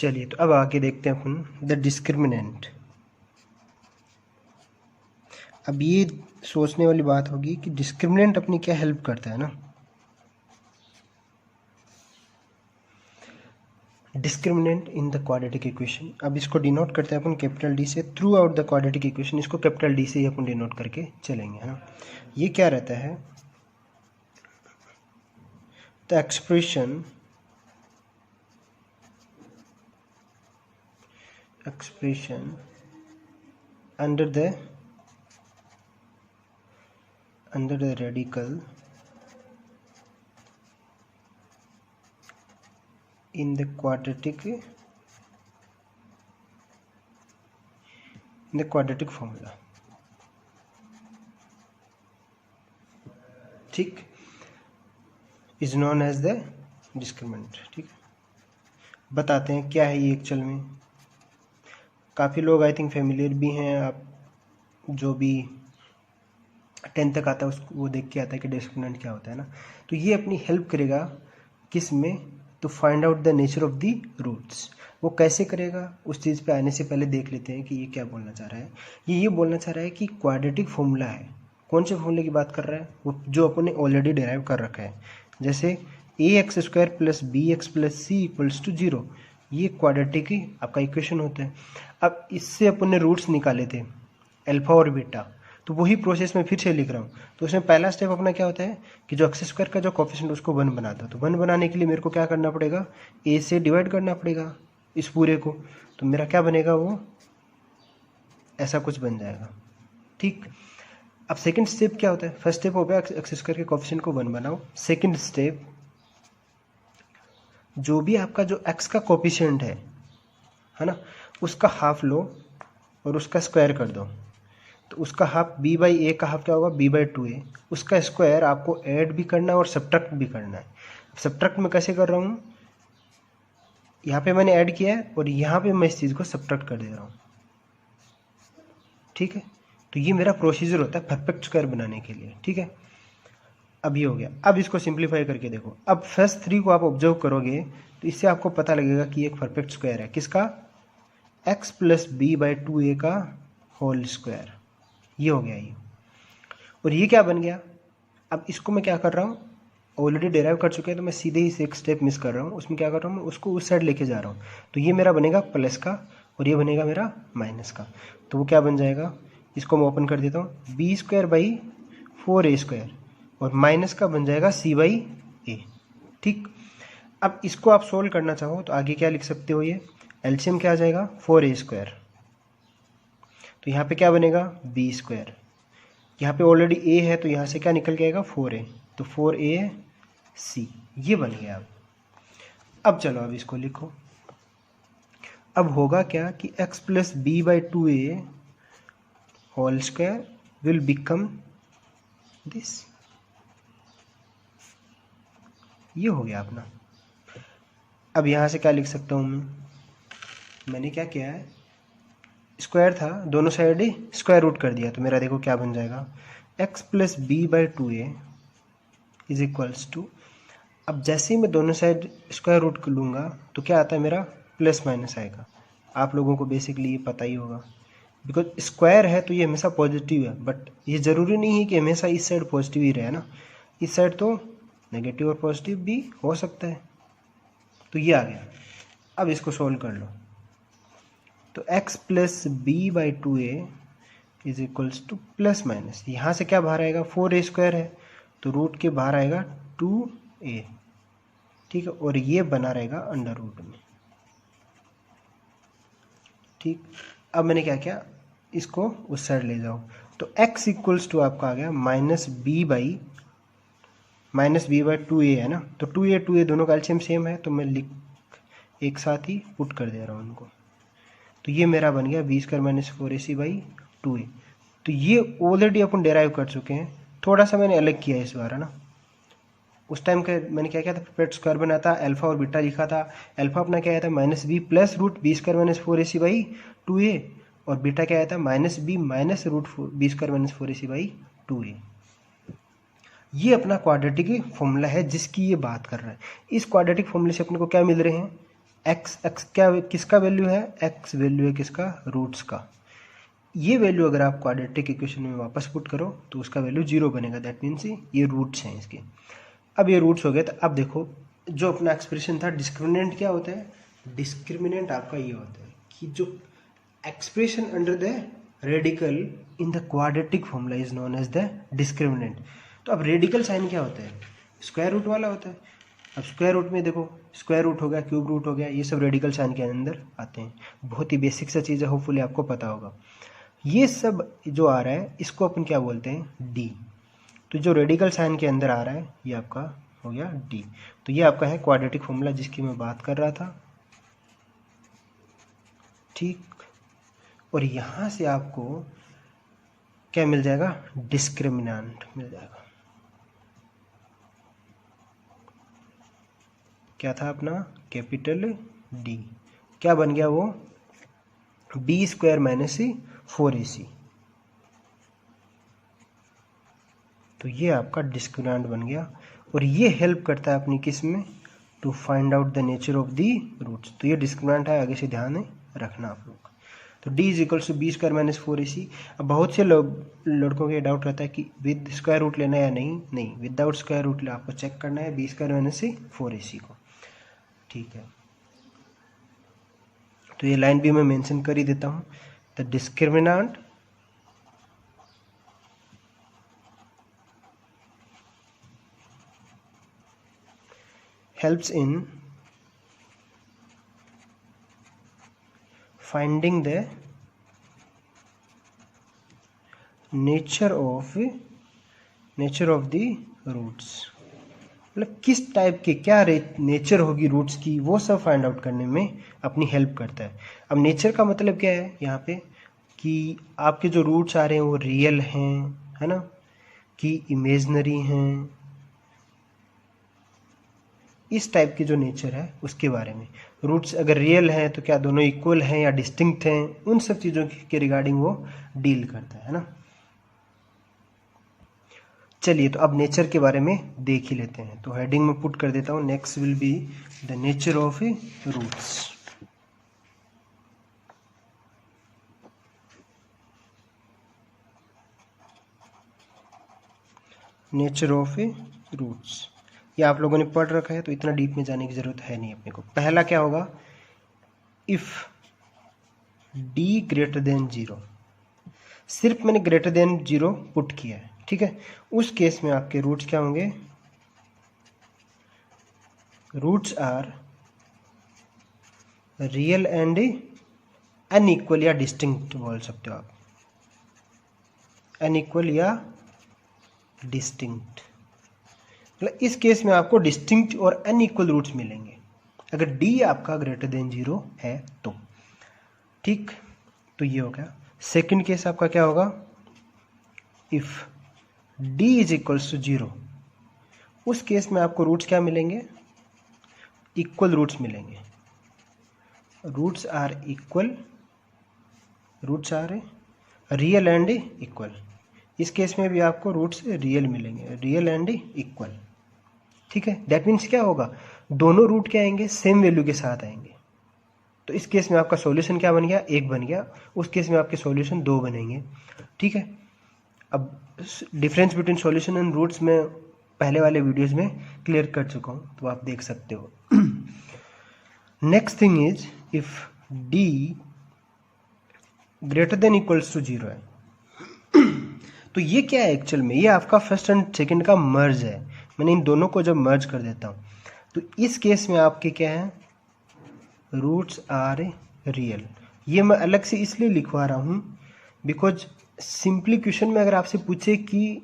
चलिए तो अब आगे देखते हैं अपन द डिस्क्रिमिनेंट। अब ये सोचने वाली बात होगी कि डिस्क्रिमिनेंट अपनी क्या हेल्प करता है ना। Discriminant in the quadratic equation, अब इसको डिनोट करते हैं अपन कैपिटल डी से through out the quadratic equation, इसको कैपिटल डी से ही अपन डिनोट करके चलेंगे, है ना। ये क्या रहता है, the expression under the radical in the quadratic formula, ठीक, is known as the discriminant. ठीक, बताते हैं क्या है ये एक्चुअल में। काफ़ी लोग आई थिंक फेमिलियर भी हैं, आप जो भी 10th तक आता है उसको वो देख के आता है कि डिस्क्रिमिनेंट क्या होता है ना। तो ये अपनी हेल्प करेगा किस में, तो find out the nature of the roots. वो कैसे करेगा उस चीज़ पे आने से पहले देख लेते हैं कि ये क्या बोलना चाह रहा है। ये बोलना चाह रहा है कि क्वाड्रेटिक फॉर्मूला है, कौन से फॉर्मूले की बात कर रहा है, वो जो अपन ने ऑलरेडी डिराइव कर रखा है, जैसे ax² + bx + c = 0, ये क्वाड्रेटिक ही आपका इक्वेशन होता है। अब इससे अपन ने रूट्स निकाले थे अल्फा और बीटा, तो वही प्रोसेस में फिर से लिख रहा हूँ। तो उसमें पहला स्टेप अपना क्या होता है कि जो x² का जो कोफिशिएंट उसको 1 बना दो। तो 1 बनाने के लिए मेरे को क्या करना पड़ेगा, a से डिवाइड करना पड़ेगा इस पूरे को, तो मेरा क्या बनेगा, वो ऐसा कुछ बन जाएगा। ठीक, अब सेकंड स्टेप क्या होता है, फर्स्ट स्टेप हो गया x² के कोफिशिएंट को 1 बनाओ। सेकंड स्टेप, जो भी आपका जो x का कोफिशिएंट है ना, उसका हाफ लो और उसका स्क्वायर कर दो। तो उसका हाफ b/a का हाफ क्या होगा, b/2a। उसका स्क्वायर आपको ऐड भी करना है और सब्ट्रैक्ट भी करना है। सब्ट्रैक्ट में कैसे कर रहा हूँ, यहाँ पे मैंने ऐड किया है और यहाँ पे मैं इस चीज़ को सब्ट्रैक्ट कर दे रहा हूँ। ठीक है, तो ये मेरा प्रोसीजर होता है परफेक्ट स्क्वायर बनाने के लिए। ठीक है, अब ये हो गया। अब इसको सिंप्लीफाई करके देखो, अब फर्स्ट 3 को आप ऑब्जर्व करोगे तो इससे आपको पता लगेगा कि एक परफेक्ट स्क्वायर है, किसका, x + b/2a का होल स्क्वायर। ये हो गया ये, और ये क्या बन गया। अब इसको मैं क्या कर रहा हूँ, ऑलरेडी डेराइव कर चुके हैं, तो मैं सीधे ही से एक स्टेप मिस कर रहा हूँ। उसमें क्या कर रहा हूँ, मैं उसको उस साइड लेके जा रहा हूँ। तो ये मेरा बनेगा प्लस का और ये बनेगा मेरा माइनस का। तो वो क्या बन जाएगा, इसको मैं ओपन कर देता हूँ, b² / 4a² और माइनस का बन जाएगा c/a। ठीक, अब इसको आप सोल्व करना चाहो तो आगे क्या लिख सकते हो, ये एलसीएम क्या आ जाएगा, 4a²। तो यहाँ पे क्या बनेगा, b²। यहाँ पे ऑलरेडी a है तो यहाँ से क्या निकल के आएगा, 4a, तो 4ac, ये बन गया। अब चलो अब इसको लिखो। अब होगा क्या कि x + b/2a whole square will become this, ये हो गया अपना। अब यहाँ से क्या लिख सकता हूँ मैंने क्या किया है, स्क्वायर था, दोनों साइड ही स्क्वायर रूट कर दिया। तो मेरा देखो क्या बन जाएगा, x + b/2a = अब जैसे ही मैं दोनों साइड स्क्वायर रूट कर लूँगा तो क्या आता है मेरा, प्लस माइनस आएगा। आप लोगों को बेसिकली ये पता ही होगा, बिकॉज स्क्वायर है तो ये हमेशा पॉजिटिव है, बट ये ज़रूरी नहीं है कि हमेशा इस साइड पॉजिटिव ही रहे ना, इस साइड तो नेगेटिव और पॉजिटिव भी हो सकता है। तो ये आ गया। अब इसको सोल्व कर लो, तो x + b/2a = प्लस माइनस, यहाँ से क्या बाहर आएगा, 4a² है तो रूट के बाहर आएगा 2a। ठीक है, और ये बना रहेगा अंडर रूट में। ठीक, अब मैंने क्या किया, इसको उस साइड ले जाओ, तो x = आपका आ गया -b/2a है ना, तो 2a दोनों का एलसीएम सेम है, तो मैं लिख एक साथ ही पुट कर दे रहा हूँ उनको। तो ये मेरा बन गया b² - 4ac/2a। तो ये ऑलरेडी अपन डेराइव कर चुके हैं, थोड़ा सा मैंने अलग किया इस बार, है ना। उस टाइम का मैंने क्या किया था, परफेक्ट स्क्वायर बना था, अल्फा और बीटा लिखा था। अल्फा अपना क्या आया था, -b + √b² - 4ac/2a, और बीटा क्या आया था, -b - √b² - 4ac/2a। ये अपना क्वाड्रेटिक फॉर्मूला है जिसकी ये बात कर रहा है। इस क्वाड्रेटिक फॉर्मूले से अपने को क्या मिल रहे हैं, एक्स एक्स क्या किसका वैल्यू है, एक्स वैल्यू है किसका, रूट्स का। ये वैल्यू अगर आप क्वाड्रेटिक इक्वेशन में वापस पुट करो तो उसका वैल्यू 0 बनेगा, दैट मीन्स ये रूट्स हैं इसके। अब ये रूट्स हो गए, तो अब देखो जो अपना एक्सप्रेशन था, डिस्क्रिमिनेंट क्या होता है, डिस्क्रिमिनेंट आपका ये होता है कि जो expression under the radical in the quadratic formula is known as the discriminant. तो अब रेडिकल साइन क्या होता है, स्क्वायर रूट वाला होता है। अब स्क्वायर रूट में देखो, स्क्वायर रूट हो गया, क्यूब रूट हो गया, ये सब रेडिकल साइन के अंदर आते हैं। बहुत ही बेसिक सा चीज़ है, होपफुली आपको पता होगा। ये सब जो आ रहा है इसको अपन क्या बोलते हैं, डी। तो जो रेडिकल साइन के अंदर आ रहा है ये आपका हो गया डी। तो ये आपका है क्वाड्रेटिक फॉर्मूला जिसकी मैं बात कर रहा था, ठीक। और यहाँ से आपको क्या मिल जाएगा, डिस्क्रिमिनेंट मिल जाएगा। क्या था अपना, कैपिटल डी। क्या बन गया वो, बी स्क्वायर माइनस 4ac। तो ये आपका डिस्क्रिमिनेंट बन गया। और ये हेल्प करता है अपनी किस में, to find out the nature of the roots. तो ये डिस्क्रिमिनेंट है, आगे से ध्यान रखना आप लोग। तो d is equals to b square minus 4ac। अब बहुत से लड़कों के डाउट रहता है कि विद स्क्वायर रूट लेना है या नहीं, विदाउट स्क्वायर रूट आपको चेक करना है बी स्क्वायर माइनस 4ac को, ठीक है। तो ये लाइन भी मैं मेंशन कर ही देता हूँ, the discriminant helps in finding the nature of the roots। मतलब किस टाइप के क्या नेचर होगी रूट्स की, वो सब फाइंड आउट करने में अपनी हेल्प करता है। अब नेचर का मतलब क्या है यहाँ पे, कि आपके जो रूट्स आ रहे हैं वो रियल हैं, है ना, कि इमेजनरी हैं, इस टाइप की जो नेचर है उसके बारे में। रूट्स अगर रियल हैं तो क्या दोनों इक्वल हैं या डिस्टिंक्ट हैं, उन सब चीज़ों के रिगार्डिंग वो डील करता है ना। चलिए तो अब नेचर के बारे में देख ही लेते हैं। तो हेडिंग में पुट कर देता हूँ, next will be the nature of roots. Nature of roots ये आप लोगों ने पढ़ रखा है, तो इतना डीप में जाने की जरूरत है नहीं अपने को। पहला क्या होगा, इफ d ग्रेटर देन 0। सिर्फ मैंने ग्रेटर देन 0 पुट किया है, ठीक है। उस केस में आपके रूट्स क्या होंगे, roots are real and unequal या डिस्टिंक्ट बोल सकते हो आप, अनइक्वल या डिस्टिंक्ट। मतलब इस केस में आपको डिस्टिंक्ट और अनइक्वल रूट्स मिलेंगे अगर d आपका ग्रेटर देन 0 है तो, ठीक। तो ये हो गया। सेकंड केस आपका क्या होगा, if d is equals to 0। उस केस में आपको रूट्स क्या मिलेंगे, इक्वल रूट्स मिलेंगे। Roots are equal, roots are real and equal. इस केस में भी आपको रूट्स रियल मिलेंगे, रियल एंड इक्वल, ठीक है। दैट मीन्स क्या होगा, दोनों रूट क्या आएंगे, सेम वैल्यू के साथ आएंगे। तो इस केस में आपका सॉल्यूशन क्या बन गया, 1 बन गया। उस केस में आपके सॉल्यूशन 2 बनेंगे, ठीक है। अब difference between solution and roots में पहले वाले वीडियोस में क्लियर कर चुका हूँ, तो आप देख सकते हो। Next thing is if d greater than equals to 0 है। तो ये क्या है एक्चुअल में, ये आपका फर्स्ट एंड सेकंड का मर्ज है। मैंने इन दोनों को जब मर्ज कर देता हूँ तो इस केस में आपके क्या है, रूट्स आर रियल। ये मैं अलग से इसलिए लिखवा रहा हूँ बिकॉज सिंपली क्वेश्चन में अगर आपसे पूछे कि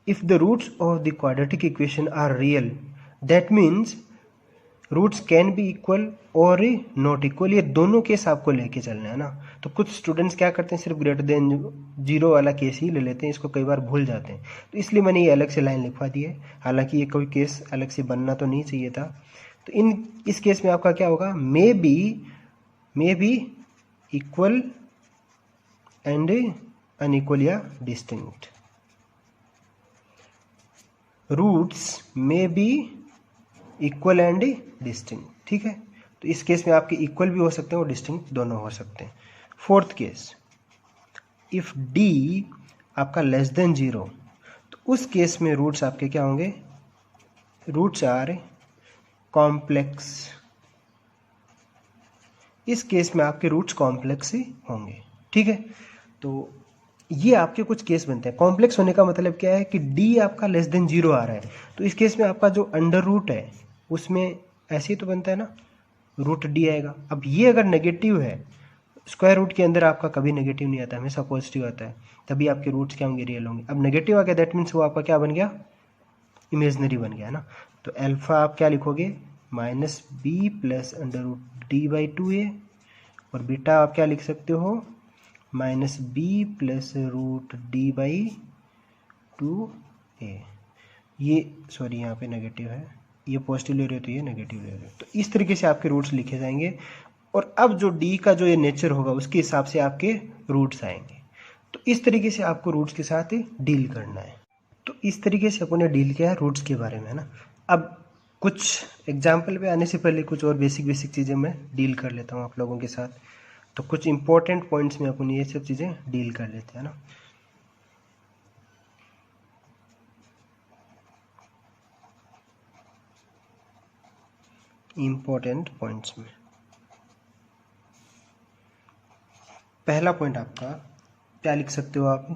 if the roots of the quadratic equation are real, that means roots can be equal और नॉट इक्वल। ये दोनों केस आपको लेके चलना है ना। तो कुछ स्टूडेंट्स क्या करते हैं, सिर्फ ग्रेटर देन 0 वाला केस ही ले लेते हैं, इसको कई बार भूल जाते हैं। तो इसलिए मैंने ये अलग से लाइन लिखवा दी है, हालांकि ये कोई केस अलग से बनना तो नहीं चाहिए था। तो इस केस में आपका क्या होगा, may be equal and unequal या distinct. Roots may be equal and distinct, ठीक है। तो इस केस में आपके इक्वल भी हो सकते हैं और डिस्टिंक्ट दोनों हो सकते हैं। फोर्थ केस, इफ डी आपका लेस देन 0, तो उस केस में रूट्स आपके क्या होंगे, रूट्स आर कॉम्प्लेक्स। इस केस में आपके रूट्स कॉम्प्लेक्स ही होंगे, ठीक है। तो ये आपके कुछ केस बनते हैं। कॉम्प्लेक्स होने का मतलब क्या है कि डी आपका लेस देन 0 आ रहा है, तो इस केस में आपका जो अंडर रूट है उसमें ऐसे ही तो बनता है ना, रूट डी आएगा। अब ये अगर नेगेटिव है, स्क्वायर रूट के अंदर आपका कभी नेगेटिव नहीं आता, हमेशा पॉजिटिव आता है, तभी आपके रूट्स क्या होंगे, रियल होंगे। अब नेगेटिव आ गया, दैट मीन्स वो आपका क्या बन गया, इमेजनरी बन गया ना। तो अल्फा आप क्या लिखोगे, minus b plus under root D by 2a, और बीटा आप क्या लिख सकते हो, minus b plus root D by 2a। ये सॉरी यहाँ पे नेगेटिव है, ये पॉजिटिव ले रहे हो तो ये नेगेटिव ले रहे हो, तो इस तरीके से आपके रूट्स लिखे जाएंगे। और अब जो डी का जो ये नेचर होगा उसके हिसाब से आपके रूट्स आएंगे। तो इस तरीके से आपको रूट्स के साथ डील करना है। तो इस तरीके से अपन ने डील किया है रूट्स के बारे में, है ना। अब कुछ एग्जाम्पल पे आने से पहले कुछ और बेसिक चीज़ें मैं डील कर लेता हूँ आप लोगों के साथ। तो कुछ इंपॉर्टेंट पॉइंट्स में अपन ये सब चीज़ें डील कर लेते हैं ना। इंपॉर्टेंट पॉइंट्स में पहला पॉइंट आपका क्या लिख सकते हो आप,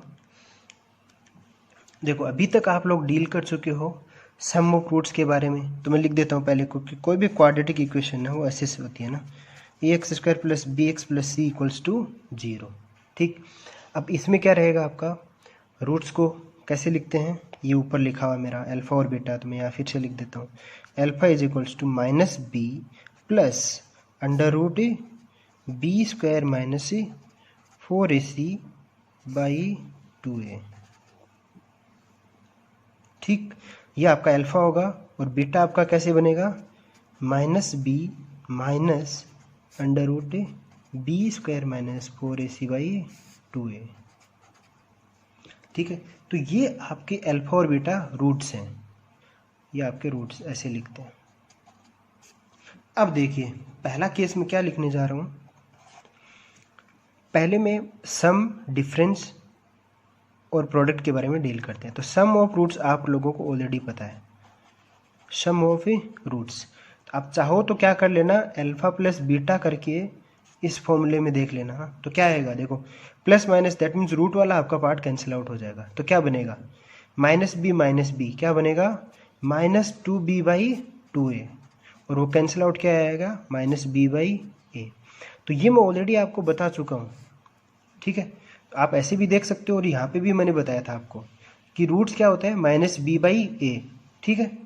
देखो अभी तक आप लोग डील कर चुके हो सम ऑफ रूट्स के बारे में, तो मैं लिख देता हूँ पहले को कि कोई भी क्वाड्रेटिक इक्वेशन है वो ऐसे से होती है ना, ax² plus bx plus c equals to 0, ठीक। अब इसमें क्या रहेगा आपका, रूट्स को कैसे लिखते हैं, ये ऊपर लिखा हुआ मेरा अल्फा और बीटा, तो मैं यहाँ फिर से लिख देता हूँ, alpha is equals to minus b plus under root b square minus 4ac by 2a, ठीक। ये आपका अल्फा होगा। और बीटा आपका कैसे बनेगा, minus b minus under root b square minus 4ac by 2a, ठीक है। तो ये आपके अल्फा और बीटा रूट्स हैं, ये आपके रूट्स ऐसे लिखते हैं। अब देखिए पहला केस में क्या लिखने जा रहा हूँ, पहले में सम, डिफरेंस और प्रोडक्ट के बारे में डील करते हैं। तो सम ऑफ रूट्स आप लोगों को ऑलरेडी पता है, सम ऑफ रूट्स। आप चाहो तो क्या कर लेना, अल्फा प्लस बीटा करके इस फॉर्मूले में देख लेना। तो क्या आएगा देखो, plus minus that means root वाला आपका पार्ट कैंसिल आउट हो जाएगा। तो क्या बनेगा, माइनस बी क्या बनेगा, माइनस 2b बाई 2a, और वो कैंसिल आउट क्या आएगा, माइनस b बाई a। तो ये मैं ऑलरेडी आपको बता चुका हूँ, ठीक है। आप ऐसे भी देख सकते हो, और यहाँ पे भी मैंने बताया था आपको कि रूट्स क्या होता है, माइनस बी बाई ए, ठीक है।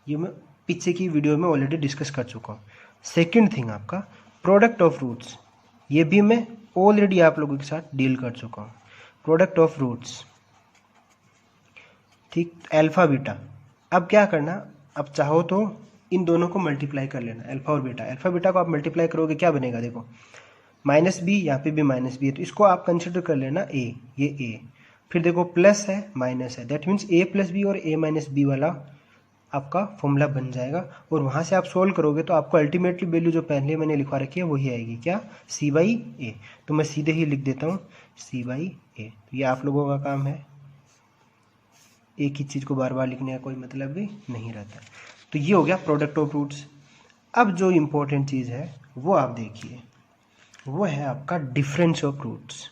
ये मैं पीछे की वीडियो में ऑलरेडी डिस्कस कर चुका हूँ। सेकंड थिंग आपका प्रोडक्ट ऑफ रूट्स, ये भी मैं ऑलरेडी आप लोगों के साथ डील कर चुका हूँ। प्रोडक्ट ऑफ रूट्स, ठीक, अल्फा बीटा। अब क्या करना, अब चाहो तो इन दोनों को मल्टीप्लाई कर लेना, अल्फा और बीटा। अल्फा बीटा को आप मल्टीप्लाई करोगे क्या बनेगा, देखो माइनस बी, यहाँ पे भी माइनस बी है, तो इसको आप कंसिडर कर लेना ए, ये ए। फिर देखो प्लस है माइनस है, that means a plus b और ए माइनस बी वाला आपका फॉर्मूला बन जाएगा। और वहाँ से आप सोल्व करोगे तो आपको अल्टीमेटली वैल्यू जो पहले मैंने लिखवा रखी है वही आएगी, क्या, सी बाई ए। तो मैं सीधे ही लिख देता हूँ सी बाई ए। तो ये आप लोगों का काम है, एक ही चीज़ को बार बार लिखने का कोई मतलब भी नहीं रहता। तो ये हो गया प्रोडक्ट ऑफ रूट्स। अब जो इम्पोर्टेंट चीज़ है वो आप देखिए, वो है आपका डिफरेंस ऑफ रूट्स।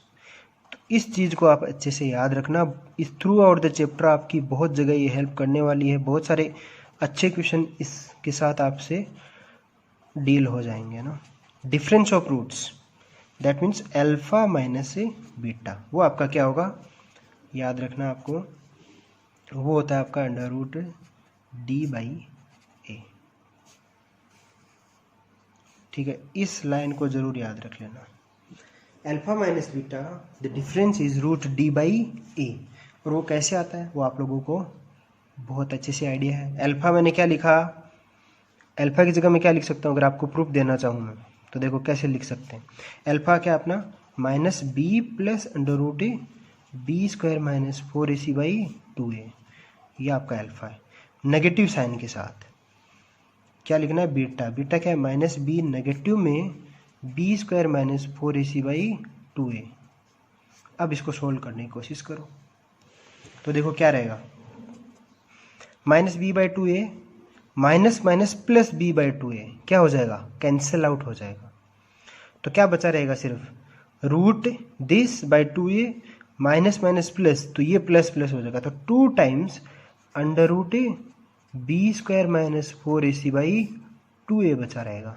तो इस चीज़ को आप अच्छे से याद रखना, इस थ्रू आउट द चैप्टर आपकी बहुत जगह ये हेल्प करने वाली है। बहुत सारे अच्छे क्वेश्चन इसके साथ आपसे डील हो जाएंगे ना। Difference of roots that means alpha minus beta, वो आपका क्या होगा, याद रखना आपको, वो होता है आपका under root D by a, ठीक है। इस लाइन को जरूर याद रख लेना, alpha minus beta the difference is root D by a. और वो कैसे आता है वो आप लोगों को बहुत अच्छे से आइडिया है। अल्फा मैंने क्या लिखा, अल्फा की जगह मैं क्या लिख सकता हूँ, अगर आपको प्रूफ देना चाहूँ मैं तो देखो कैसे लिख सकते हैं। अल्फा क्या अपना minus b plus under root b square minus 4ac by 2a, ये आपका अल्फा है नेगेटिव साइन के साथ, क्या लिखना है, बीटा। बीटा क्या है, माइनस बी नेगेटिव में बी स्क्वायर माइनस 4ac/2a। अब इसको सोल्व करने की कोशिश करो तो देखो क्या रहेगा, minus b by 2a minus minus plus b by 2a क्या हो जाएगा, कैंसिल आउट हो जाएगा। तो क्या बचा रहेगा, सिर्फ root this by 2a minus minus plus, तो ये प्लस प्लस हो जाएगा, तो 2 times under root b square minus 4ac/2a बचा रहेगा।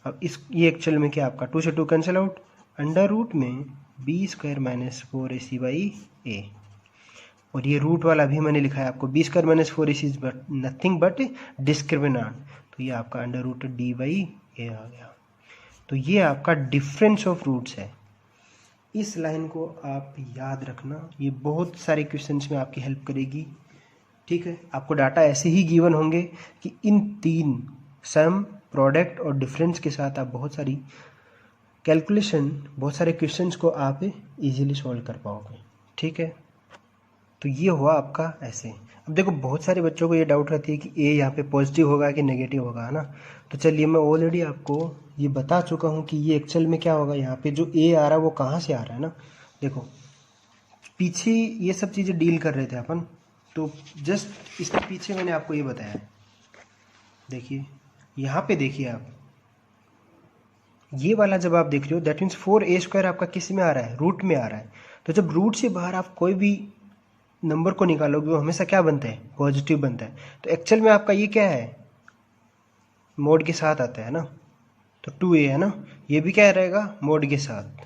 अब इस ये एक्चुअल में क्या आपका 2 से 2 कैंसिल आउट, अंडर रूट में बी स्क्वायर माइनस 4ac/a, और ये रूट वाला भी मैंने लिखा है आपको, b square minus 4ac is nothing but discriminant, तो ये आपका अंडर रूट d/a आ गया। तो ये आपका डिफरेंस ऑफ रूट्स है। इस लाइन को आप याद रखना, ये बहुत सारे क्वेश्चंस में आपकी हेल्प करेगी। ठीक है, आपको डाटा ऐसे ही गिवन होंगे कि इन 3 सम, प्रोडक्ट और डिफरेंस के साथ आप बहुत सारी कैलकुलेशन, बहुत सारे क्वेश्चंस को आप इजीली सॉल्व कर पाओगे। ठीक है, तो ये हुआ आपका ऐसे। अब देखो बहुत सारे बच्चों को ये डाउट रहती है कि ए यहाँ पे पॉजिटिव होगा कि नेगेटिव होगा, है ना। तो चलिए मैं ऑलरेडी आपको ये बता चुका हूँ कि ये एक्चुअल में क्या होगा, यहाँ पे जो ए आ रहा है वो कहाँ से आ रहा है ना। देखो पीछे ये सब चीज़ें डील कर रहे थे अपन, तो जस्ट इसके पीछे मैंने आपको ये बताया है। देखिए यहाँ पे देखिए आप, ये वाला जब आप देख रहे हो दैट मीन्स 4a² आपका किस में आ रहा है, रूट में आ रहा है। तो जब रूट से बाहर आप कोई भी नंबर को निकालोगे वो हमेशा क्या बनता है, पॉजिटिव बनता है। तो एक्चुअल में आपका ये क्या है, मोड के साथ आता है ना, तो 2a है ना, ये भी क्या रहेगा, मोड के साथ।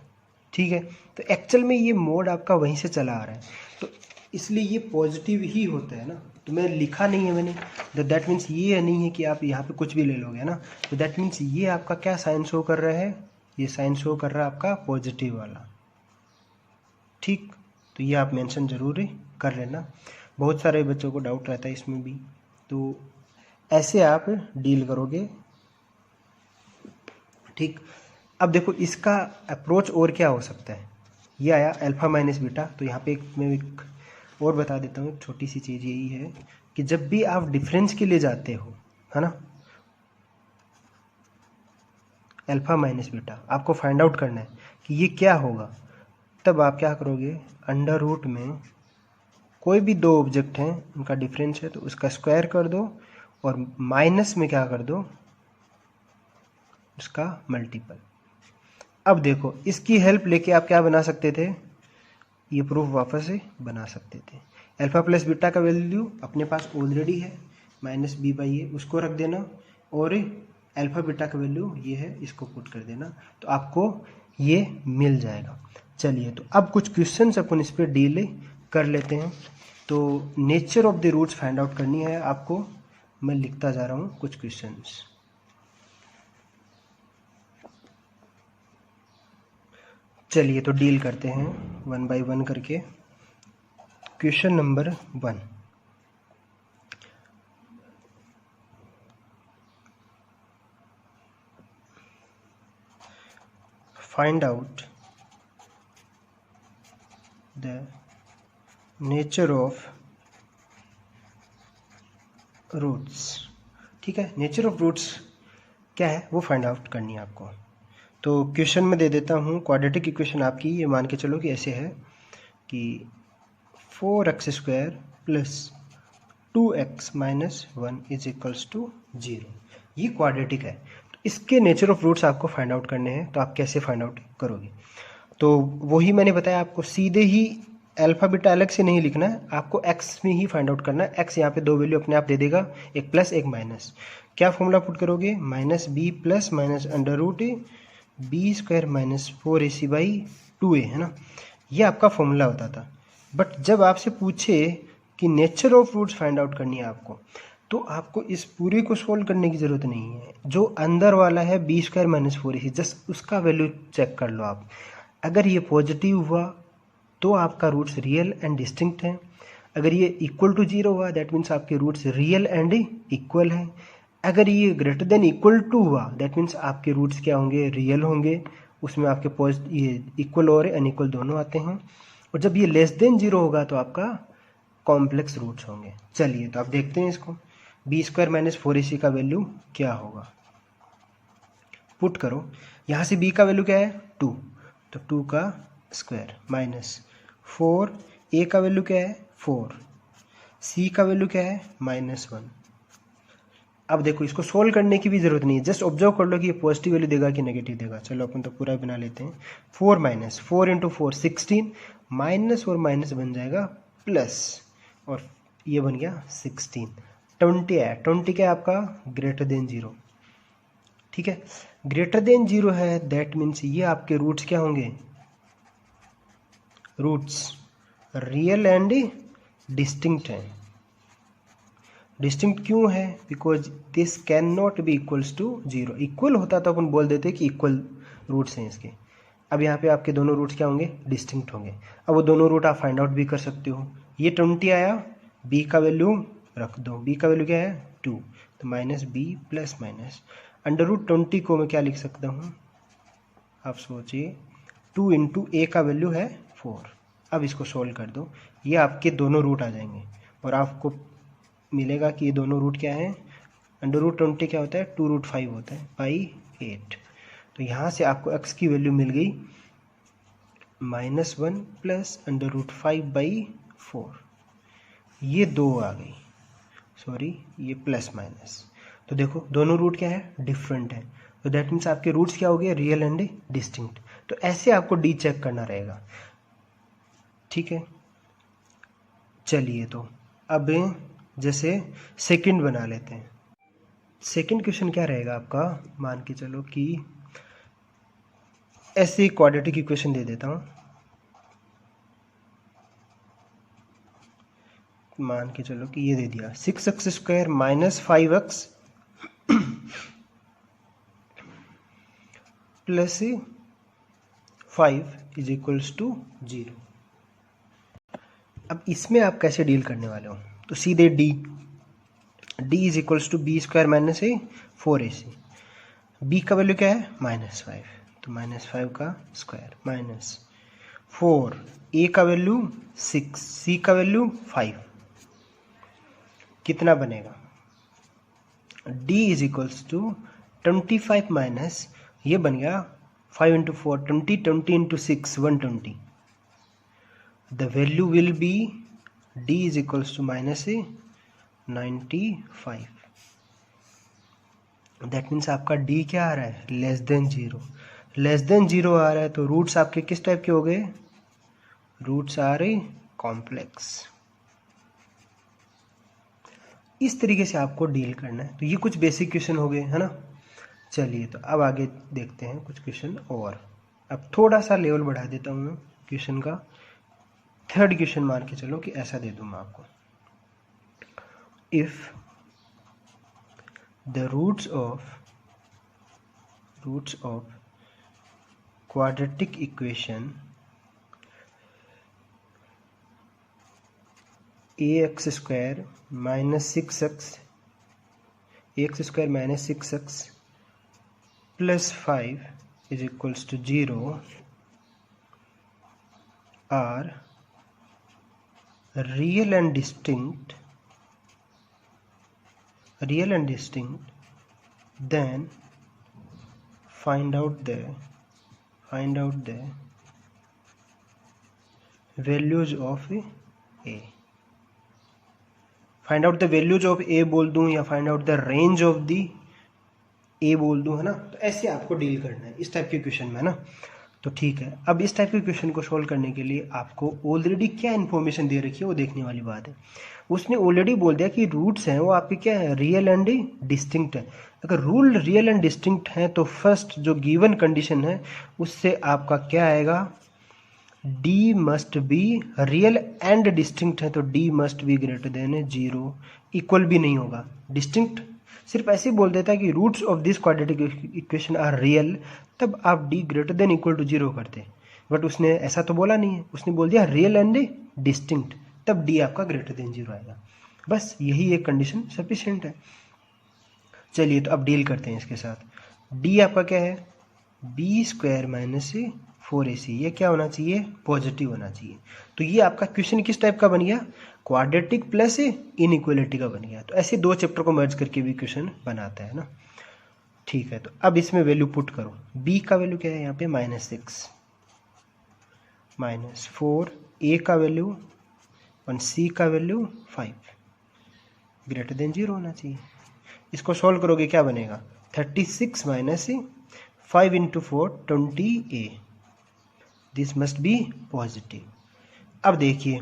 ठीक है, तो एक्चुअल में ये मोड आपका वहीं से चला आ रहा है, तो इसलिए ये पॉजिटिव ही होता है ना। तो मैं लिखा नहीं है मैंने, तो दैट मीन्स ये नहीं है कि आप यहाँ पे कुछ भी ले लोगे, है ना। तो दैट मीन्स ये आपका क्या साइन शो कर रहा है, ये साइन शो कर रहा है आपका पॉजिटिव वाला। ठीक, तो ये आप मेंशन जरूर कर लेना, बहुत सारे बच्चों को डाउट रहता है इसमें भी। तो ऐसे आप डील करोगे। ठीक, अब देखो इसका अप्रोच और क्या हो सकता है, ये आया अल्फा माइनस बीटा। तो यहाँ पे मैं एक और बता देता हूँ, छोटी सी चीज़ यही है कि जब भी आप डिफरेंस के लिए जाते हो, है ना, अल्फा माइनस बीटा आपको फाइंड आउट करना है कि ये क्या होगा, तब आप क्या करोगे, अंडर रूट में कोई भी 2 ऑब्जेक्ट हैं उनका डिफरेंस है तो उसका स्क्वायर कर दो, और माइनस में क्या कर दो, उसका मल्टीपल। अब देखो इसकी हेल्प लेके आप क्या बना सकते थे, ये प्रूफ वापस से बना सकते थे। अल्फा प्लस बीटा का वैल्यू अपने पास ऑलरेडी है, माइनस b/a, उसको रख देना, और अल्फा बीटा का वैल्यू ये है, इसको पुट कर देना, तो आपको ये मिल जाएगा। चलिए तो अब कुछ क्वेश्चंस अपन इस पर डील कर लेते हैं। तो nature of the roots find out करनी है आपको, मैं लिखता जा रहा हूँ कुछ क्वेश्चंस। चलिए तो डील करते हैं 1 बाय 1 करके। Question number 1, find out the nature of roots. ठीक है, नेचर ऑफ रूट्स क्या है वो फाइंड आउट करनी है आपको। तो क्वेश्चन में दे देता हूँ, क्वाड्रेटिक इक्वेशन आपकी ये मान के चलो कि ऐसे है कि 4x² plus 2x minus 1 is equals to 0। ये क्वाड्रेटिक है, तो इसके नेचर ऑफ रूट्स आपको फाइंड आउट करने हैं। तो आप कैसे फाइंड आउट करोगे, तो वही मैंने बताया आपको, सीधे ही अल्फा बीटा अलग से नहीं लिखना है, आपको x में ही फाइंड आउट करना है। x यहाँ पे 2 वैल्यू अपने आप दे देगा, एक प्लस एक माइनस। क्या फॉर्मूला पुट करोगे, minus b plus minus under root b² minus 4ac/2a, है ना, ये आपका फॉर्मूला होता था। बट जब आपसे पूछे कि nature of roots find out करनी है आपको, तो आपको इस पूरे को सोल्व करने की ज़रूरत नहीं है। जो अंदर वाला है b² माइनस 4ac, जस्ट उसका वैल्यू चेक कर लो आप। अगर ये पॉजिटिव हुआ तो आपका रूट्स रियल एंड डिस्टिंक्ट है, अगर ये इक्वल टू 0 हुआ दैट मीन्स आपके रूट्स रियल एंड इक्वल हैं, अगर ये ग्रेटर देन इक्वल टू हुआ दैट मीन्स आपके रूट्स क्या होंगे, रियल होंगे, उसमें आपके ये इक्वल और अनइक्वल दोनों आते हैं। और जब ये लेस देन 0 होगा तो आपका कॉम्प्लेक्स रूट्स होंगे। चलिए तो आप देखते हैं इसको। बी स्क्वायर माइनस 4ac का वैल्यू क्या होगा, पुट करो। यहाँ से b का वैल्यू क्या है 2, तो 2 का स्क्वायर माइनस 4a का वैल्यू क्या है 4, c का वैल्यू क्या है -1। अब देखो इसको सोल्व करने की भी जरूरत नहीं है, जस्ट ऑब्जर्व कर लो कि ये पॉजिटिव वैल्यू देगा कि नेगेटिव देगा। चलो अपन तो पूरा बना लेते हैं। 4 माइनस 4 इंटू 4 16, माइनस और माइनस बन जाएगा प्लस, और ये बन गया 16। 20 है, 20 क्या है आपका ग्रेटर देन 0, ठीक है, ग्रेटर देन 0 है, दैट मीन्स ये आपके रूट्स क्या होंगे, रूट्स रियल एंड डिस्टिंक्ट हैं। डिस्टिंक्ट क्यों है, because this can not be equals to 0। Equal होता तो अपन बोल देते कि इक्वल रूट्स हैं इसके। अब यहाँ पे आपके दोनों रूट्स क्या होंगे, डिस्टिंक्ट होंगे। अब वो दोनों रूट आप फाइंड आउट भी कर सकते हो। ये 20 आया, b का वैल्यू रख दो, b का वैल्यू क्या है 2, तो माइनस b प्लस माइनस √20 को मैं क्या लिख सकता हूँ, आप सोचिए 2 इंटू a का वैल्यू है 4। अब इसको सोल्व कर दो, ये आपके दोनों रूट आ जाएंगे और आपको मिलेगा कि ये दोनों रूट क्या है, √20 क्या होता है 2√5 होता है, /8। तो यहाँ से आपको x की वैल्यू मिल गई -1 प्लस √5/4। ये 2 आ गई, सॉरी ये प्लस माइनस। तो देखो दोनों रूट क्या है, डिफरेंट है, तो दैट मीन्स आपके रूट्स क्या हो गए, रियल एंड डिस्टिंक्ट। तो ऐसे आपको डी चेक करना रहेगा, ठीक है। चलिए तो अब जैसे सेकंड बना लेते हैं। सेकंड क्वेश्चन क्या रहेगा आपका, मान के चलो कि ऐसे क्वाड्रेटिक इक्वेशन दे देता हूँ। मान के चलो कि ये दे दिया 6x² minus 5x plus 5 is equals to 0। अब इसमें आप कैसे डील करने वाले हो, तो सीधे d is equals to b² minus 4ac। b का वैल्यू क्या है -5, तो -5 का स्क्वायर माइनस 4, a का वैल्यू 6, c का वैल्यू 5, कितना बनेगा, d is equals to 25 minus ये बन गया 5 into 4 20, 20 into 6 120। The value will be d is equals to -95। That means आपका d क्या आ रहा है, लेस देन 0। लेस देन 0 आ रहा है तो रूट्स आपके किस टाइप के हो गए, रूट्स आर कॉम्प्लेक्स। इस तरीके से आपको डील करना है। तो ये कुछ बेसिक क्वेश्चन हो गए, है ना। चलिए तो अब आगे देखते हैं कुछ क्वेश्चन और। अब थोड़ा सा लेवल बढ़ा देता हूँ मैं क्वेश्चन का। थर्ड क्वेश्चन मान के चलो कि ऐसा दे दूँ मैं आपको, if the roots of quadratic equation ax² minus 6x plus 5 is equals to 0 are real and distinct, then find out the values of a। Find out the values of a बोल दूं या find out the range of the a बोल दूं, है ना। तो ऐसे आपको डील करना है इस टाइप के क्वेश्चन में, है ना। तो ठीक है, अब इस टाइप के क्वेश्चन को सोल्व करने के लिए आपको ऑलरेडी क्या इन्फॉर्मेशन दे रखी है वो देखने वाली बात है। उसने ऑलरेडी बोल दिया कि रूट्स हैं वो आपके क्या है, रियल एंड डिस्टिंक्ट है। अगर रूल रियल एंड डिस्टिंक्ट है तो फर्स्ट जो गिवन कंडीशन है उससे आपका क्या आएगा, d must be real and distinct है तो d must be greater than 0। Equal भी नहीं होगा, डिस्टिंक्ट सिर्फ ऐसे ही बोल देता है कि roots of this quadratic equation are real, तब आप d greater than equal to 0 करते। बट उसने ऐसा तो बोला नहीं है, उसने बोल दिया रियल एंड डिस्टिंक्ट, तब d आपका ग्रेटर देन 0 आएगा। बस यही एक कंडीशन सफिशिएंट है। चलिए तो अब डील करते हैं इसके साथ। d आपका क्या है, b² माइनस 4ac, ये क्या होना चाहिए, पॉजिटिव होना चाहिए। तो ये आपका क्वेश्चन किस टाइप का बन गया, क्वाड्रेटिक प्लस इनइक्वालिटी का बन गया। तो ऐसे 2 चैप्टर को मर्ज करके भी क्वेश्चन बनाता है ना। ठीक है, तो अब इसमें वैल्यू पुट करो। b का वैल्यू क्या है यहाँ पे -6 -4, a का वैल्यू और c का वैल्यू 5 ग्रेटर देन 0 होना चाहिए। इसको सॉल्व करोगे क्या बनेगा, 36 - 5 × 4 20a, this must B positive. अब देखिए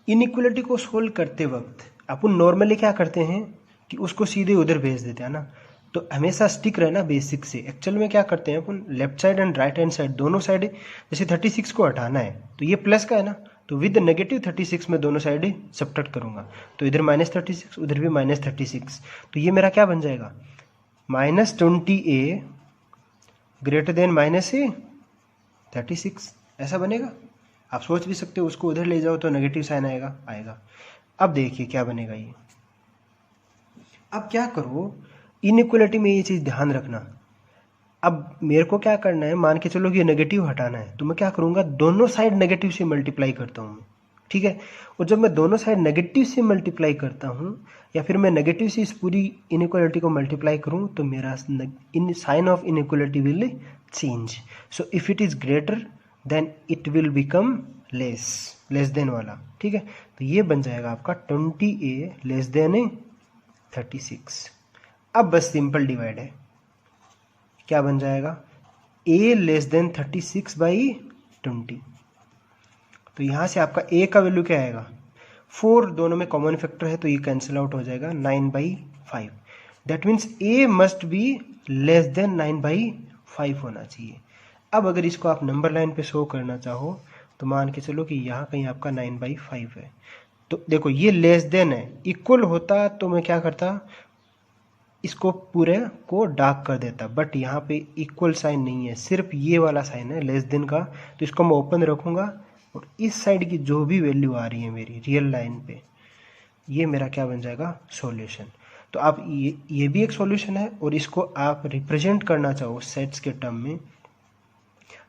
इनइक्वालिटी को सोल्व करते वक्त अपन नॉर्मली क्या करते हैं कि उसको सीधे उधर भेज देते हैं ना। तो हमेशा स्टिक रहना बेसिक से। एक्चुअल में क्या करते हैं अपन, left side and right hand side दोनों साइड, जैसे 36 को हटाना है तो ये प्लस का है ना, तो विद नेगेटिव 36 में दोनों साइड सब्ट्रैक्ट करूंगा। तो इधर -36 उधर भी -36, तो ये मेरा क्या बन जाएगा, -20a ग्रेटर देन -36, ऐसा बनेगा। आप सोच भी सकते हो, उसको उधर ले जाओ तो नेगेटिव साइन आएगा। अब देखिए क्या बनेगा ये। अब क्या करो, इनइक्वालिटी में ये चीज़ ध्यान रखना। अब मेरे को क्या करना है, मान के चलो कि ये नेगेटिव हटाना है, तो मैं क्या करूँगा, दोनों साइड नेगेटिव से मल्टीप्लाई करता हूँ, ठीक है। और जब मैं दोनों साइड नेगेटिव से मल्टीप्लाई करता हूँ या फिर मैं नेगेटिव से इस पूरी इनइक्वालिटी को मल्टीप्लाई करूँ, तो मेरा sign of inequality will change. So if it is greater than it will become less than वाला, ठीक है। तो ये बन जाएगा आपका 20a लेस देन 36। अब बस सिंपल डिवाइड है, क्या बन जाएगा, a लेस देन 36/20। तो यहाँ से आपका a का वैल्यू क्या आएगा, 4, दोनों में कॉमन फैक्टर है तो ये कैंसिल आउट हो जाएगा, 9/5। That means a must be less than 9/5 होना चाहिए। अब अगर इसको आप नंबर लाइन पे शो करना चाहो तो मान के चलो कि यहाँ कहीं आपका 9/5 है। तो देखो ये लेस देन है, इक्वल होता तो मैं क्या करता, इसको पूरे को डार्क कर देता, बट यहाँ पे इक्वल साइन नहीं है, सिर्फ ये वाला साइन है लेस देन का। तो इसको मैं ओपन रखूँगा और इस साइड की जो भी वैल्यू आ रही है मेरी रियल लाइन पे, ये मेरा क्या बन जाएगा, सॉल्यूशन। तो आप ये भी एक सॉल्यूशन है, और इसको आप रिप्रेजेंट करना चाहो सेट्स के टर्म में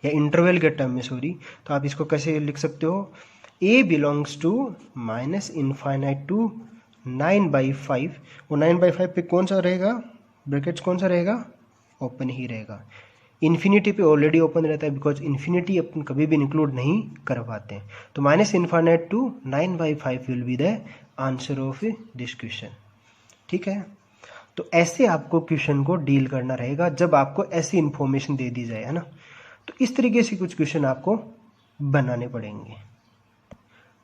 या इंटरवल के टर्म में, सॉरी, तो आप इसको कैसे लिख सकते हो, a बिलोंग्स टू -∞ टू 9/5। वो 9/5 पे कौन सा रहेगा, ब्रैकेट्स कौन सा रहेगा, ओपन ही रहेगा। इन्फिनिटी पे ऑलरेडी ओपन रहता है, बिकॉज इन्फिनिटी अपन कभी भी इंक्लूड नहीं कर पाते हैं। तो -∞ to 9/5 will be the answer of this question, ठीक है। तो ऐसे आपको क्वेश्चन को डील करना रहेगा जब आपको ऐसी इंफॉर्मेशन दे दी जाए, है ना। तो इस तरीके से कुछ क्वेश्चन आपको बनाने पड़ेंगे।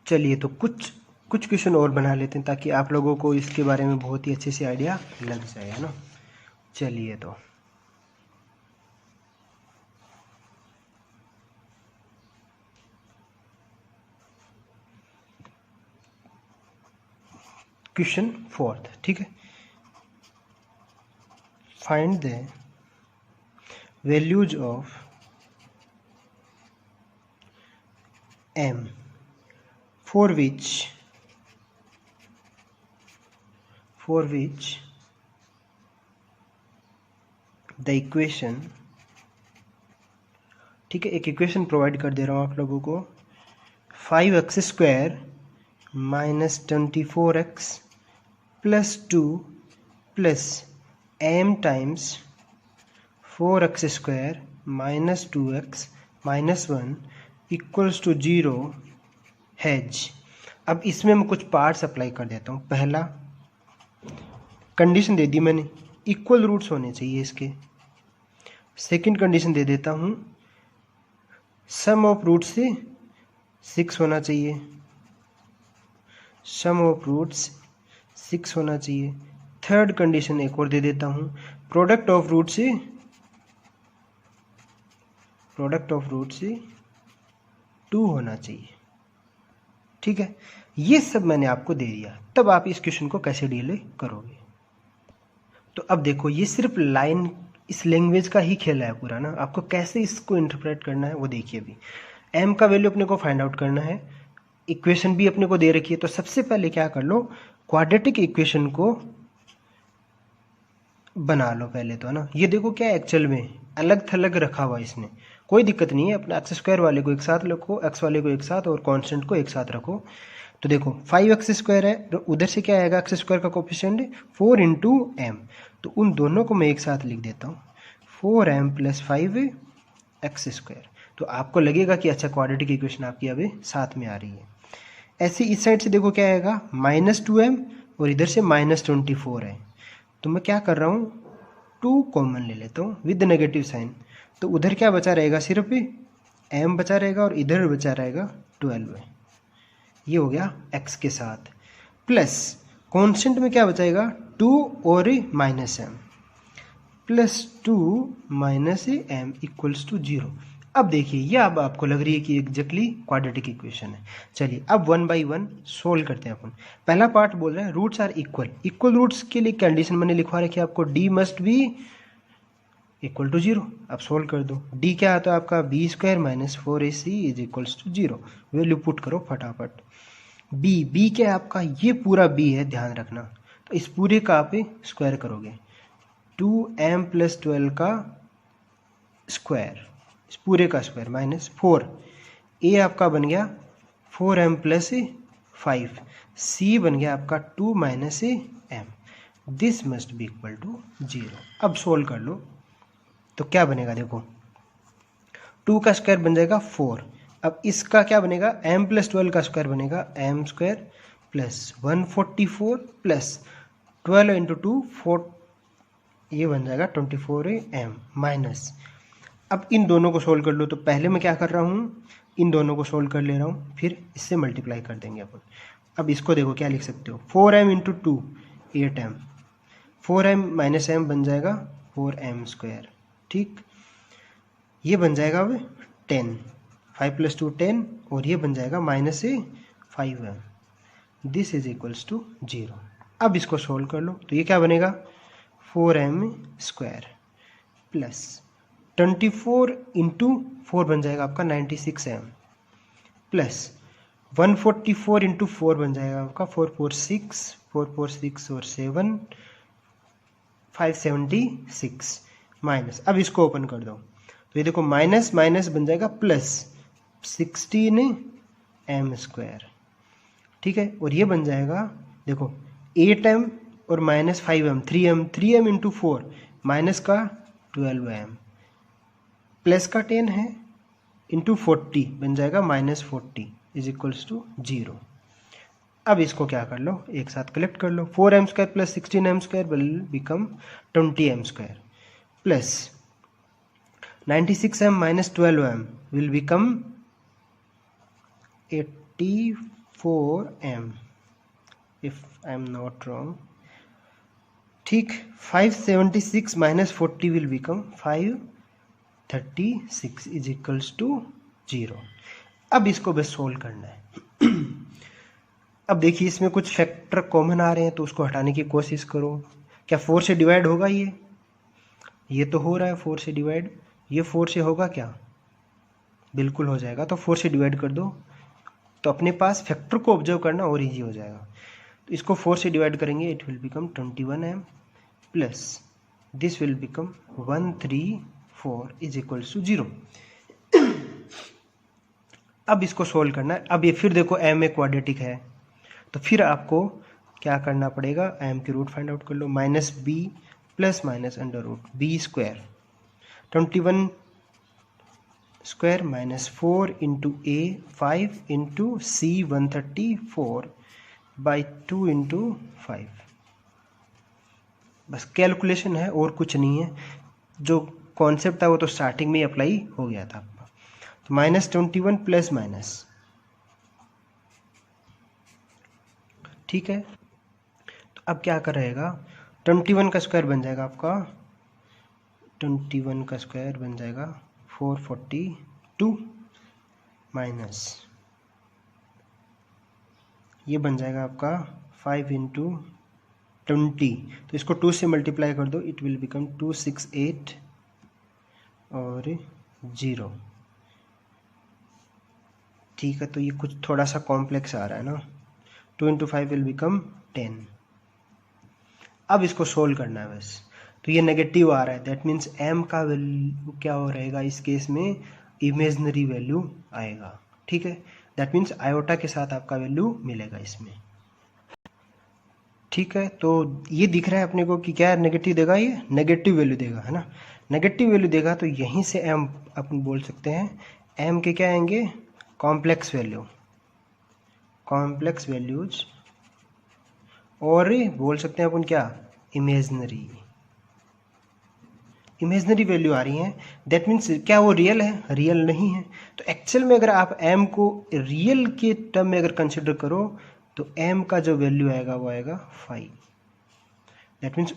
चलिए तो कुछ क्वेश्चन और बना लेते हैं ताकि आप लोगों को इसके बारे में बहुत ही अच्छे से आइडिया लग जाए, है ना। चलिए तो क्वेश्चन 4, ठीक है। Find the values of m for which the equation, ठीक है, एक इक्वेशन प्रोवाइड कर दे रहा हूँ आप लोगों को, 5x² - 24x + 2 + m times 4x² - 2x - 1 = 0 has. अब इसमें मैं कुछ पार्ट्स अप्लाई कर देता हूँ। पहला कंडीशन दे दी मैंने, इक्वल रूट्स होने चाहिए इसके। सेकंड कंडीशन दे देता हूँ, सम ऑफ रूट से 6 होना चाहिए, सम ऑफ रूट्स 6 होना चाहिए। थर्ड कंडीशन एक और दे देता हूँ, प्रोडक्ट ऑफ रूट से 2 होना चाहिए, ठीक है। ये सब मैंने आपको दे दिया, तब आप इस क्वेश्चन को कैसे डील करोगे। तो अब देखो ये सिर्फ लाइन, इस लैंग्वेज का ही खेल है पूरा ना, आपको कैसे इसको इंटरप्रेट करना है वो देखिए। अभी m का वैल्यू अपने को फाइंड आउट करना है, इक्वेशन भी अपने को दे रखी है। तो सबसे पहले क्या कर लो, क्वाड्रेटिक इक्वेशन को बना लो पहले तो, है ना। ये देखो क्या एक्चुअल में अलग थलग रखा हुआ इसने, कोई दिक्कत नहीं है, अपना एक्स स्क्वायर वाले को एक साथ रखो, एक्स वाले को एक साथ और कांस्टेंट को एक साथ रखो। तो देखो 5x² है, तो उधर से क्या आएगा, एक्स स्क्वायर का कोफिशिएंट 4 इंटू एम, तो उन दोनों को मैं एक साथ लिख देता हूँ, 4m + 5x²। तो आपको लगेगा कि अच्छा क्वाड्रेटिक इक्वेशन आपकी अभी साथ में आ रही है। ऐसे इस साइड से देखो क्या आएगा, -2m और इधर से -24 है, तो मैं क्या कर रहा हूँ 2 कॉमन ले लेता हूँ विद नेगेटिव साइन, तो उधर क्या बचा रहेगा, सिर्फ m बचा रहेगा और इधर बचा रहेगा 12 है। ये हो गया x के साथ, प्लस कांस्टेंट में क्या बचाएगा 2 और -m, +2 - m = 0। अब देखिए ये अब आपको लग रही है कि एग्जैक्टली क्वाड्रेटिक इक्वेशन है। चलिए अब 1 बाई 1 सोल्व करते हैं अपन। पहला पार्ट बोल रहे हैं roots are equal, equal roots के लिए कंडीशन मैंने लिखवा रखी है आपको, d must be equal to 0। अब सोल्व कर दो, d क्या आता है आपका b² - 4ac = 0, वैल्यू पुट करो फटाफट। b क्या है आपका, ये पूरा b है, ध्यान रखना, तो इस पूरे का आप स्क्वायर करोगे, 2m + 12 का स्क्वायर, इस पूरे का स्क्वायर -4, a आपका बन गया 4m + 5, c बन गया आपका 2 - m, this must be equal to 0। अब सोल्व कर लो तो क्या बनेगा, देखो 2 का स्क्वायर बन जाएगा 4, अब इसका क्या बनेगा, m + 12 का स्क्वायर बनेगा m² + 144 + 12 × 2 4, ये बन जाएगा 24m माइनस। अब इन दोनों को सोल्व कर लो, तो पहले मैं क्या कर रहा हूँ, इन दोनों को सोल्व कर ले रहा हूँ, फिर इससे मल्टीप्लाई कर देंगे अपन। अब इसको देखो क्या लिख सकते हो, 4m × 2 8m, 4m - m बन जाएगा 4m², ठीक, ये बन जाएगा अब 10, 5 + 2 10, और ये बन जाएगा -5m, दिस = 0। अब इसको सोल्व कर लो, तो ये क्या बनेगा 4m² प्लस 24 × 4 बन जाएगा आपका 96m, प्लस 144 × 4 बन जाएगा आपका 446, 446 और 7 576, माइनस। अब इसको ओपन कर दो, तो ये देखो माइनस माइनस बन जाएगा प्लस 16m², ठीक है, और ये बन जाएगा देखो 8m और -5m, 3m × 4 माइनस का 12m, प्लस का 10 है इंटू 40 बन जाएगा -40 = 0। अब इसको क्या कर लो, एक साथ कलेक्ट कर लो, 4m² + 16m² will become 20m² plus 96m - 12m will become 84m if I am not wrong, ठीक, 576 - 40 will become 536 = 0। अब इसको बस सोल्व करना है। अब देखिए इसमें कुछ फैक्टर कॉमन आ रहे हैं, तो उसको हटाने की कोशिश करो। क्या 4 से डिवाइड होगा, ये तो हो रहा है 4 से डिवाइड, ये 4 से होगा क्या, बिल्कुल हो जाएगा, तो 4 से डिवाइड कर दो, तो अपने पास फैक्टर को ऑब्जर्व करना और इजी हो जाएगा। तो इसको 4 से डिवाइड करेंगे, it will become 21m plus this will become 134 = 0। अब इसको सोल्व करना है। अब ये फिर देखो m एक क्वाड्रेटिक है, तो फिर आपको क्या करना पड़ेगा, m की रूट फाइंड आउट कर लो, -b plus minus √b², 21² -4 × a 5 × c 134/2 × 5। बस कैलकुलेशन है और कुछ नहीं है, जो कॉन्सेप्ट था वो तो स्टार्टिंग में ही अप्लाई हो गया था आपका। तो -21 प्लस माइनस, ठीक है, तो अब क्या कर रहेगा, 21 का स्क्वायर बन जाएगा आपका, 21 का स्क्वायर बन जाएगा 442 माइनस ये बन जाएगा आपका 5 × 20, तो इसको 2 से मल्टीप्लाई कर दो, इट विल बिकम 268 और 0, ठीक है। तो ये कुछ थोड़ा सा कॉम्प्लेक्स आ रहा है ना, 2 × 5 विल बिकम 10। अब इसको सोल्व करना है बस, तो ये नेगेटिव आ रहा है, दैट मीन्स m का वैल्यू क्या हो रहेगा इस केस में, इमेजनरी वैल्यू आएगा, ठीक है। दैट मीन्स आयोटा के साथ आपका वैल्यू मिलेगा इसमें, ठीक है। तो ये दिख रहा है अपने को कि क्या नेगेटिव देगा, ये नेगेटिव वैल्यू देगा, है ना। नेगेटिव वैल्यू देगा तो यहीं से एम अपन बोल सकते हैं, एम के क्या आएंगे, कॉम्प्लेक्स वैल्यू, कॉम्प्लेक्स वैल्यूज, और बोल सकते हैं अपन क्या, इमेजनरी, इमेजनरी वैल्यू आ रही है। दैट मीन्स क्या वो रियल है, रियल नहीं है। तो एक्चुअल में अगर आप एम को रियल के टर्म में अगर कंसिडर करो तो एम का जो वैल्यू आएगा वो आएगा 5। दैट मीन्स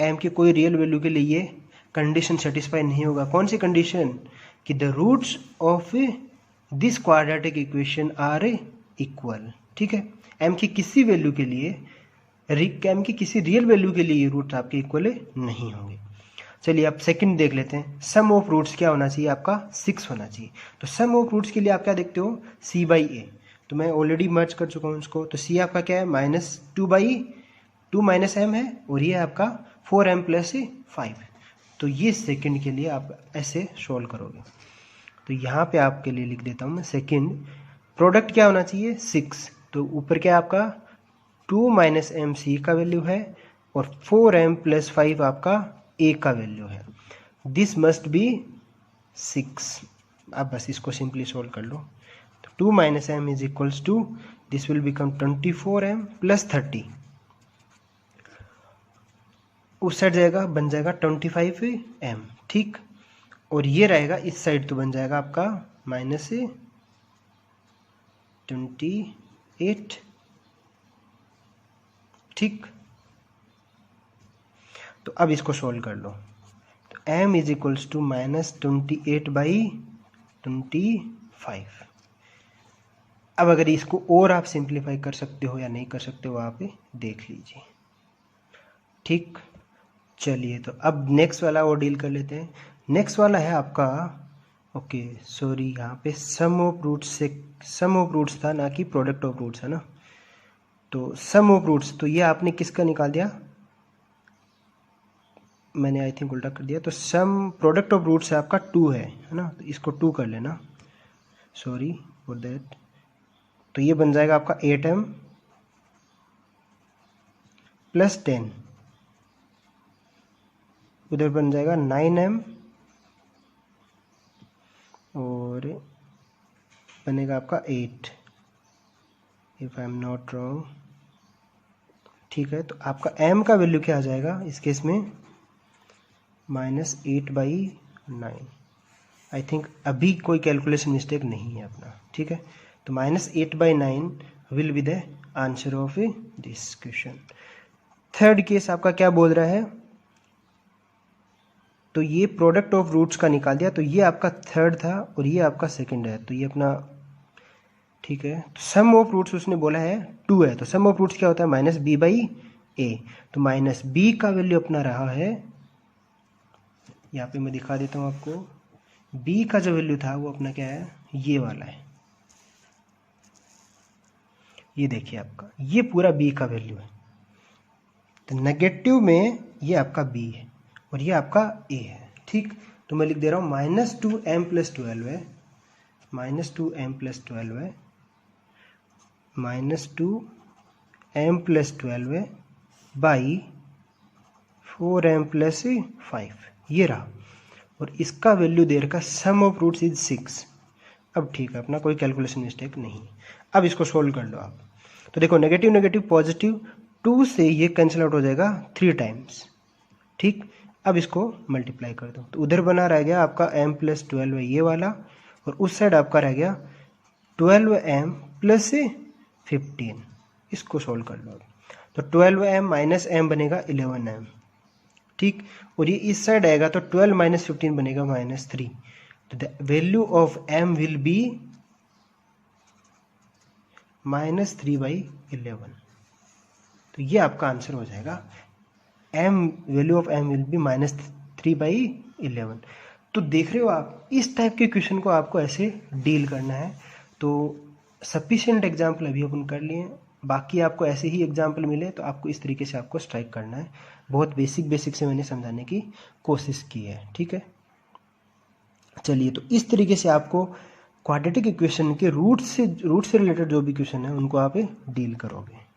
एम की कोई रियल वैल्यू के लिए ये कंडीशन सेटिस्फाई नहीं होगा। कौन सी कंडीशन, कि the roots of this quadratic equation are equal, ठीक है। एम की किसी वैल्यू के लिए, एम की किसी रियल वैल्यू के लिए रूट्स आपके इक्वल नहीं होंगे। चलिए अब सेकंड देख लेते हैं। सम ऑफ रूट्स क्या होना चाहिए आपका, 6 होना चाहिए। तो सम ऑफ रूट्स के लिए आप क्या देखते हो, c बाई ए। तो मैं ऑलरेडी मर्ज कर चुका हूँ इसको। तो c आपका क्या है, -2 माइनस एम है, और ये आपका 4m प्लस 5। तो ये सेकंड के लिए आप ऐसे सोल्व करोगे। तो यहाँ पे आपके लिए लिख देता हूँ मैं, सेकंड प्रोडक्ट क्या होना चाहिए, 6। तो ऊपर क्या आपका 2 माइनस एम सी का वैल्यू है, और 4m प्लस 5 आपका ए का वैल्यू है। This must B 6। अब बस इसको सिंपली सोल्व कर लो। तो 2 minus m is equals to, this will become 24m plus 30, उस साइड जाएगा बन जाएगा 25m, ठीक। और ये रहेगा इस साइड तो बन जाएगा आपका -28, ठीक। तो अब इसको सोल्व कर लो। तो m इज इक्वल्स टू -28/25। अब अगर इसको और आप सिंप्लीफाई कर सकते हो या नहीं कर सकते हो आप देख लीजिए, ठीक। चलिए तो अब नेक्स्ट वाला और डील कर लेते हैं। नेक्स्ट वाला है आपका, ओके सॉरी, यहाँ पे सम ऑफ रूट्स से, सम ऑफ रूट्स था ना कि प्रोडक्ट ऑफ रूट्स, है ना। तो सम ऑफ रूट्स, तो ये आपने किसका निकाल दिया, मैंने आई थिंक उल्टा कर दिया। तो सम प्रोडक्ट ऑफ रूट्स है आपका 2 है ना। तो इसको 2 कर लेना, सॉरी फॉर दैट। तो ये बन जाएगा आपका 8m प्लस 10, उधर बन जाएगा 9m, और बनेगा आपका 8, if I am not wrong, ठीक है। तो आपका m का वैल्यू क्या आ जाएगा इस केस में, -8/9। आई थिंक अभी कोई कैलकुलेशन मिस्टेक नहीं है अपना, ठीक है। तो -8/9 will be the answer of this question. Third case आपका क्या बोल रहा है, तो ये प्रोडक्ट ऑफ रूट्स का निकाल दिया। तो ये आपका थर्ड था और ये आपका सेकंड है, तो ये अपना ठीक है। तो सम ऑफ रूट्स उसने बोला है 2 है, तो सम ऑफ रूट्स क्या होता है, -b/a। तो -b का वैल्यू अपना रहा है, यहाँ पे मैं दिखा देता हूँ आपको। b का जो वैल्यू था वो अपना क्या है, ये वाला है। ये देखिए आपका ये पूरा b का वैल्यू है। तो नेगेटिव में ये आपका b है और ये आपका a है, ठीक। तो मैं लिख दे रहा हूँ -2m + 12 है, -2m + 12 है, -2m + 12 है बाई 4m + 5, ये रहा। और इसका वैल्यू दे रखा सम ऑफ रूट्स इज 6। अब ठीक है, अपना कोई कैलकुलेशन मिस्टेक नहीं। अब इसको सोल्व कर लो आप। तो देखो नेगेटिव नेगेटिव पॉजिटिव, 2 से ये कैंसिल आउट हो जाएगा 3 टाइम्स, ठीक। अब इसको मल्टीप्लाई कर दो, तो उधर बना रह गया आपका m + 12 है ये वाला, और उस साइड आपका रह गया 12m + 15। इसको सोल्व कर लो। तो 12m - m बनेगा 11m, ठीक। और ये इस साइड आएगा तो 12 - 15 बनेगा -3। तो the value of m will be -3/11। तो ये आपका आंसर हो जाएगा, value of m will be -3/11। तो देख रहे हो आप, इस टाइप के क्वेश्चन को आपको ऐसे डील करना है। तो सफिशिएंट एग्जाम्पल अभी अपन कर लिए, बाकी आपको ऐसे ही एग्जाम्पल मिले तो आपको इस तरीके से आपको स्ट्राइक करना है। बहुत बेसिक से मैंने समझाने की कोशिश की है, ठीक है। चलिए, तो इस तरीके से आपको क्वाड्रेटिक इक्वेशन के रूट से रिलेटेड जो भी क्वेश्चन है उनको आप डील करोगे।